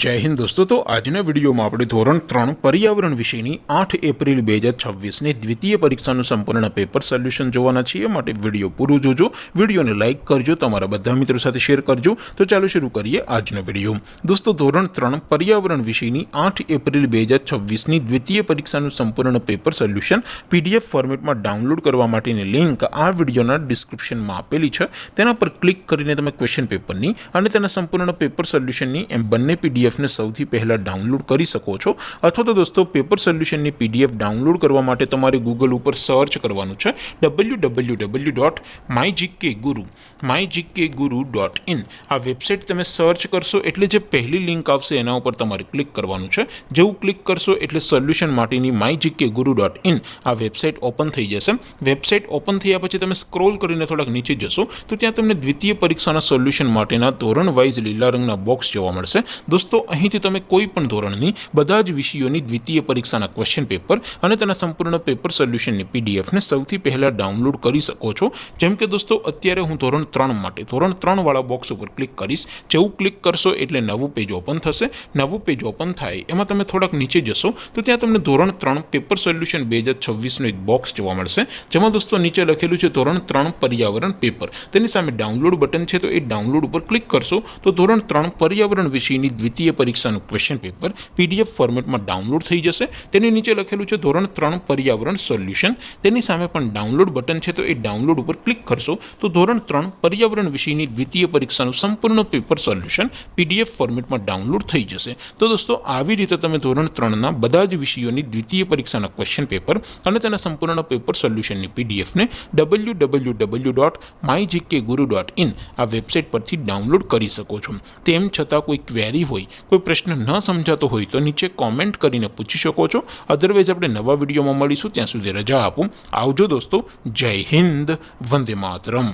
जय हिंद दोस्तों। तो आजना विडियो में આપણે ધોરણ 3 पर्यावरण વિષયની 8 એપ્રિલ 2026 ની દ્વિતીય પરીક્ષાનું સંપૂર્ણ પેપર સોલ્યુશન જોવાના છીએ। માટે વિડિયો પૂરો જોજો, વિડિયોને લાઈક કરજો, તમારા બધા મિત્રો સાથે શેર કરજો। તો ચાલો શરૂ કરીએ આજનો વિડિયો। દોસ્તો ધોરણ 3 पर्यावरण વિષયની 8 એપ્રિલ 2026 ની દ્વિતીય પરીક્ષાનું સંપૂર્ણ પેપર સોલ્યુશન પીડીએફ ફોર્મેટમાં ડાઉનલોડ કરવા માટેની લિંક આ વિડિયોના ડિસ્ક્રિપ્શનમાં આપેલી છે। તેના પર ક્લિક કરીને તમે ક્વેશ્ચન પેપરની અને તેના સંપૂર્ણ પેપર સોલ્યુશનની એમ બંને पीडीएफ ने સૌથી પહેલા ડાઉનલોડ કરી શકો છો। અથવા તો દોસ્તો પેપર સોલ્યુશનની પીડીએફ ડાઉનલોડ કરવા માટે તમારે ગૂગલ ઉપર સર્ચ કરવાનું છે www.mygkguru.in। આ વેબસાઇટ તમે સર્ચ કરશો એટલે જે પહેલી લિંક આવશે એના ઉપર તમારે ક્લિક કરવાનું છે। જેવું ક્લિક કરશો એટલે સોલ્યુશન માટેની mygkguru.in આ વેબસાઇટ ઓપન થઈ જશે। વેબસાઇટ ઓપન થયા પછી તમે સ્ક્રોલ કરીને થોડાક નીચે જશો તો ત્યાં તમને દ્વિતીય પરીક્ષાના સોલ્યુશન માટેના ધોરણ વાઇઝ લીલા રંગના બોક્સ જોવા મળશે। दोस्तों અહીંથી તમે કોઈ પણ ધોરણની બધા જ વિષયોની દ્વિતીય પરીક્ષાના ક્વેશ્ચન પેપર અને તેના સંપૂર્ણ પેપર સોલ્યુશનની પીડીએફ ને સૌથી પહેલા ડાઉનલોડ કરી શકો છો। જેમ કે દોસ્તો અત્યારે હું ધોરણ 3 માટે ધોરણ 3 વાળા બોક્સ ઉપર ક્લિક કરીશ। જેવું ક્લિક કરશો એટલે નવું પેજ ઓપન થશે। નવું પેજ ઓપન થાય એમાં તમે થોડાક નીચે જશો તો ત્યાં તમને ધોરણ 3 પેપર સોલ્યુશન 2026 નો એક બોક્સ જોવા મળશે। જેમાં દોસ્તો નીચે લખેલું છે ધોરણ 3 पर्यावरण पेपर। તેની સામે ડાઉનલોડ બટન છે તો એ ડાઉનલોડ ઉપર ક્લિક કરશો તો ધોરણ 3 पर्यावरण વિષયની દ્વિતીય પરીક્ષાનું ક્વેશ્ચન પેપર પીડીએફ ફોર્મેટમાં ડાઉનલોડ થઈ જશે। તેની નીચે લખેલું છે ધોરણ 3 पर्यावरण સોલ્યુશન। તેની સામે પણ ડાઉનલોડ બટન છે તો એ ડાઉનલોડ ઉપર ક્લિક કરશો તો ધોરણ 3 पर्यावरण વિષયની દ્વિતીય પરીક્ષાનું સંપૂર્ણ પેપર સોલ્યુશન પીડીએફ ફોર્મેટમાં ડાઉનલોડ થઈ જશે। તો દોસ્તો આવી રીતે તમે ધોરણ 3 ના બધા જ વિષયોની દ્વિતીય પરીક્ષાના ક્વેશ્ચન પેપર અને તેના સંપૂર્ણ પેપર સોલ્યુશનની પીડીએફ ને www.mygkguru.in આ વેબસાઇટ પરથી ડાઉનલોડ કરી શકો છો। તેમ છતાં કોઈ ક્વેરી હોય, કોઈ પ્રશ્ન ન સમજાતો હોય તો નીચે કોમેન્ટ કરીને પૂછી શકો છો। અધરવાઇઝ આપણે નવા વિડીયોમાં મળીશું, ત્યાં સુધી રજા આપો। આવજો દોસ્તો। જય હિન્દ, વંદે માતરમ।